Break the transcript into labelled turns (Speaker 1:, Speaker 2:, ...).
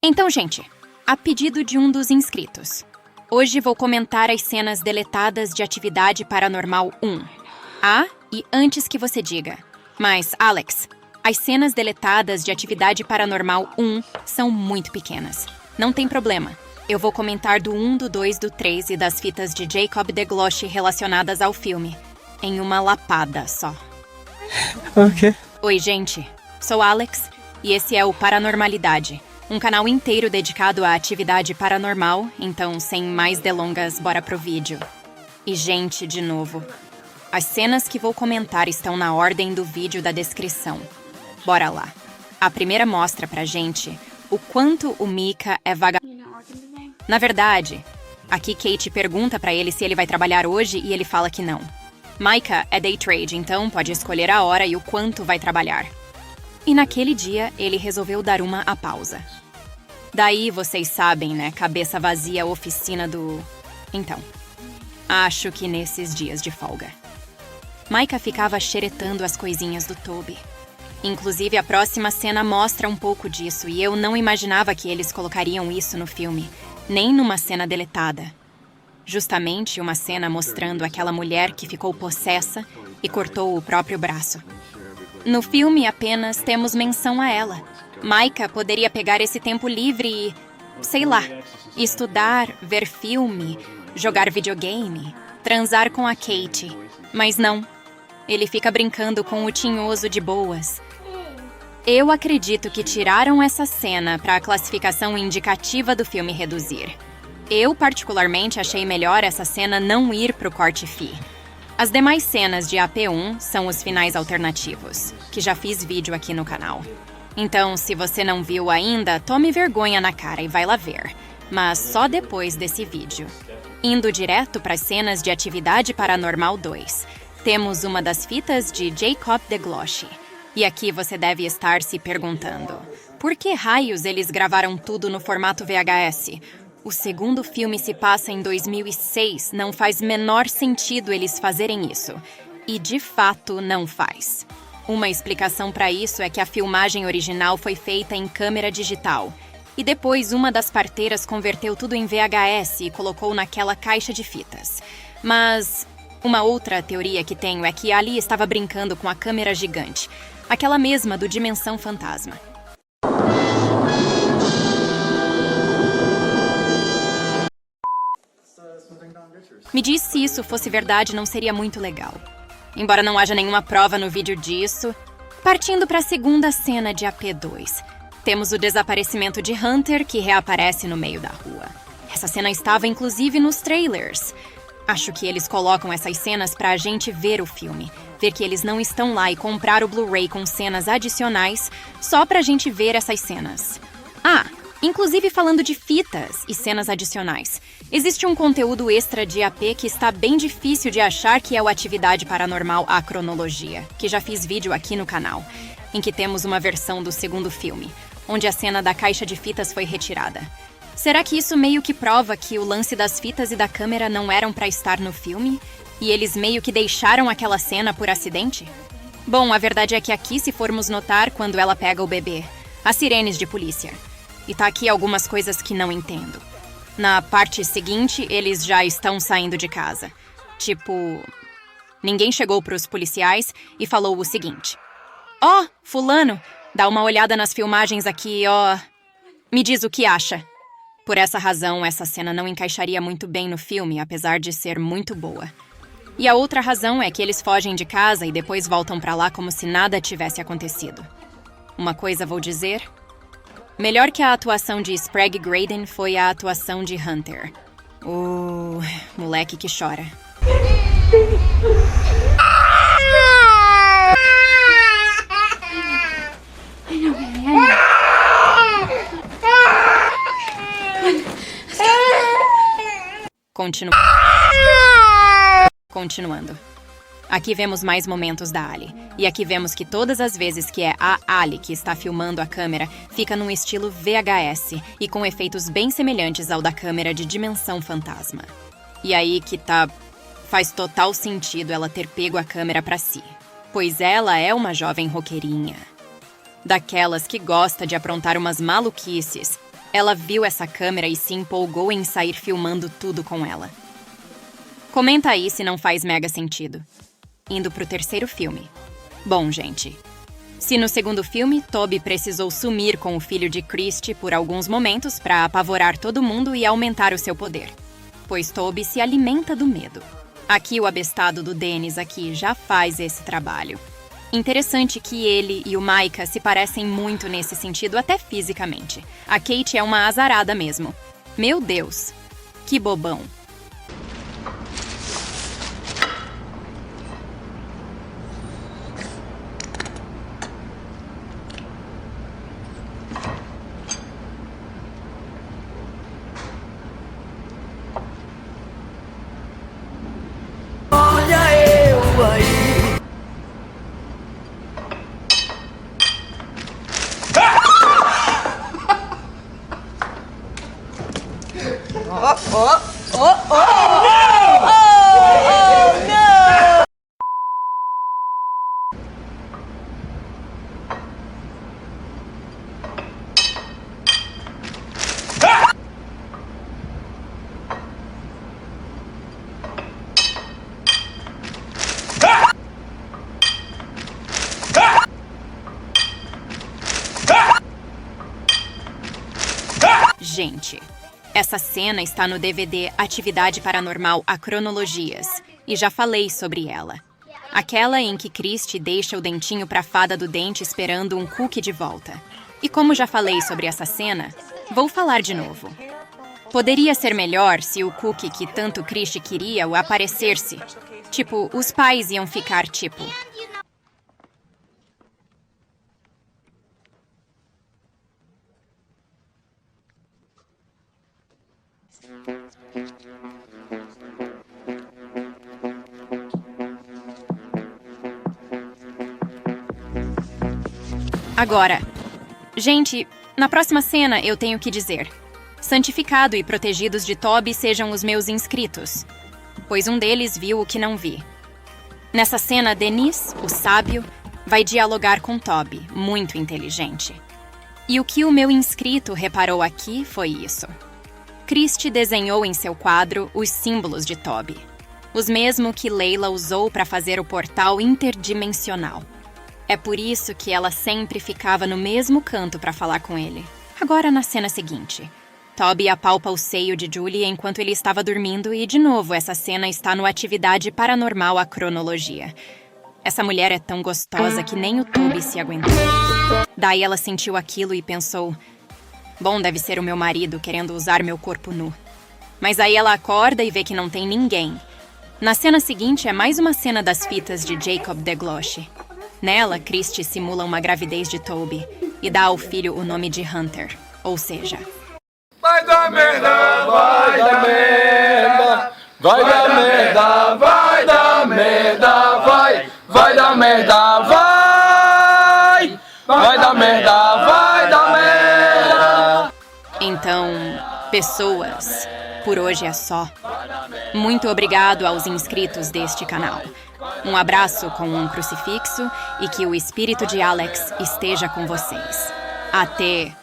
Speaker 1: Então, gente, a pedido de um dos inscritos, hoje vou comentar as cenas deletadas de Atividade Paranormal 1. E antes que você diga, mas, Alex, as cenas deletadas de Atividade Paranormal 1 são muito pequenas. Não tem problema. Eu vou comentar do 1, do 2, do 3 e das fitas de Jacob DeGlosch relacionadas ao filme, em uma lapada só.
Speaker 2: Ok.
Speaker 1: Oi, gente. Sou Alex e esse é o Paranormalidade, um canal inteiro dedicado à atividade paranormal, então, sem mais delongas, bora pro vídeo. E, gente, de novo, as cenas que vou comentar estão na ordem do vídeo da descrição. Bora lá. A primeira mostra pra gente o quanto o Micah é Na verdade, aqui Kate pergunta pra ele se ele vai trabalhar hoje e ele fala que não. Micah é day trade, então pode escolher a hora e o quanto vai trabalhar. E naquele dia, ele resolveu dar uma pausa. Daí, vocês sabem, né? Cabeça vazia, oficina do... Então, acho que nesses dias de folga. Micah ficava xeretando as coisinhas do Toby. Inclusive, a próxima cena mostra um pouco disso, e eu não imaginava que eles colocariam isso no filme, nem numa cena deletada. Justamente uma cena mostrando aquela mulher que ficou possessa e cortou o próprio braço. No filme, apenas temos menção a ela. Micah poderia pegar esse tempo livre e, sei lá, estudar, ver filme, jogar videogame, transar com a Kate. Mas não. Ele fica brincando com o tinhoso de boas. Eu acredito que tiraram essa cena para a classificação indicativa do filme reduzir. Eu, particularmente, achei melhor essa cena não ir pro corte FI. As demais cenas de AP1 são os finais alternativos, que já fiz vídeo aqui no canal. Então, se você não viu ainda, tome vergonha na cara e vai lá ver. Mas só depois desse vídeo. Indo direto para as cenas de Atividade Paranormal 2, temos uma das fitas de Jacob DeGlosch. E aqui você deve estar se perguntando, por que raios eles gravaram tudo no formato VHS? O segundo filme se passa em 2006, não faz menor sentido eles fazerem isso. E de fato não faz. Uma explicação para isso é que a filmagem original foi feita em câmera digital. E depois uma das parteiras converteu tudo em VHS e colocou naquela caixa de fitas. Mas uma outra teoria que tenho é que Ali estava brincando com a câmera gigante. Aquela mesma do Dimensão Fantasma. Me diz se isso fosse verdade, não seria muito legal. Embora não haja nenhuma prova no vídeo disso. Partindo para a segunda cena de AP2, temos o desaparecimento de Hunter, que reaparece no meio da rua. Essa cena estava inclusive nos trailers. Acho que eles colocam essas cenas pra a gente ver o filme. Ver que eles não estão lá e comprar o Blu-ray com cenas adicionais só pra gente ver essas cenas. Inclusive falando de fitas e cenas adicionais. Existe um conteúdo extra de AP que está bem difícil de achar, que é o Atividade Paranormal A Cronologia, que já fiz vídeo aqui no canal, em que temos uma versão do segundo filme, onde a cena da caixa de fitas foi retirada. Será que isso meio que prova que o lance das fitas e da câmera não eram pra estar no filme? E eles meio que deixaram aquela cena por acidente? Bom, a verdade é que aqui, se formos notar, quando ela pega o bebê, as sirenes de polícia. E tá aqui algumas coisas que não entendo. Na parte seguinte, eles já estão saindo de casa. Tipo, ninguém chegou pros policiais e falou o seguinte: fulano, dá uma olhada nas filmagens aqui, me diz o que acha. Por essa razão, essa cena não encaixaria muito bem no filme, apesar de ser muito boa. E a outra razão é que eles fogem de casa e depois voltam pra lá como se nada tivesse acontecido. Uma coisa vou dizer: melhor que a atuação de Sprague Graydon foi a atuação de Hunter. O moleque que chora. Continuando. Aqui vemos mais momentos da Ali. E aqui vemos que todas as vezes que é a Ali que está filmando a câmera, fica num estilo VHS e com efeitos bem semelhantes ao da câmera de Dimensão Fantasma. E aí que faz total sentido ela ter pego a câmera pra si. Pois ela é uma jovem roqueirinha. Daquelas que gosta de aprontar umas maluquices. Ela viu essa câmera e se empolgou em sair filmando tudo com ela. Comenta aí se não faz mega sentido. Indo pro terceiro filme. Bom, gente, se no segundo filme, Toby precisou sumir com o filho de Christy por alguns momentos para apavorar todo mundo e aumentar o seu poder, pois Toby se alimenta do medo. Aqui o abestado do Dennis aqui já faz esse trabalho. Interessante que ele e o Micah se parecem muito nesse sentido, até fisicamente. A Kate é uma azarada mesmo. Meu Deus, que bobão. Gente, essa cena está no DVD Atividade Paranormal A Cronologias, e já falei sobre ela. Aquela em que Christy deixa o dentinho pra fada do dente esperando um cookie de volta. E como já falei sobre essa cena, vou falar de novo. Poderia ser melhor se o cookie que tanto Christy queria o aparecesse. Tipo, os pais iam ficar tipo... Agora, gente, na próxima cena eu tenho que dizer: santificado e protegidos de Toby sejam os meus inscritos, pois um deles viu o que não vi. Nessa cena, Dennis, o sábio, vai dialogar com Toby, muito inteligente. E o que o meu inscrito reparou aqui foi isso. Christy desenhou em seu quadro os símbolos de Toby, os mesmos que Layla usou para fazer o portal interdimensional. É por isso que ela sempre ficava no mesmo canto para falar com ele. Agora, na cena seguinte, Toby apalpa o seio de Julie enquanto ele estava dormindo e, de novo, essa cena está no Atividade Paranormal A Cronologia. Essa mulher é tão gostosa que nem o Toby se aguentou. Daí ela sentiu aquilo e pensou: bom, deve ser o meu marido querendo usar meu corpo nu. Mas aí ela acorda e vê que não tem ninguém. Na cena seguinte é mais uma cena das fitas de Jacob DeGloche. Nela, Christy simula uma gravidez de Toby e dá ao filho o nome de Hunter, ou seja...
Speaker 3: Vai dar merda, vai dar merda, vai dar merda, vai dar merda, vai dar merda, vai dar merda, vai dar merda.
Speaker 1: Então, pessoas, por hoje é só. Muito obrigado aos inscritos deste canal. Um abraço com um crucifixo e que o espírito de Alex esteja com vocês. Até...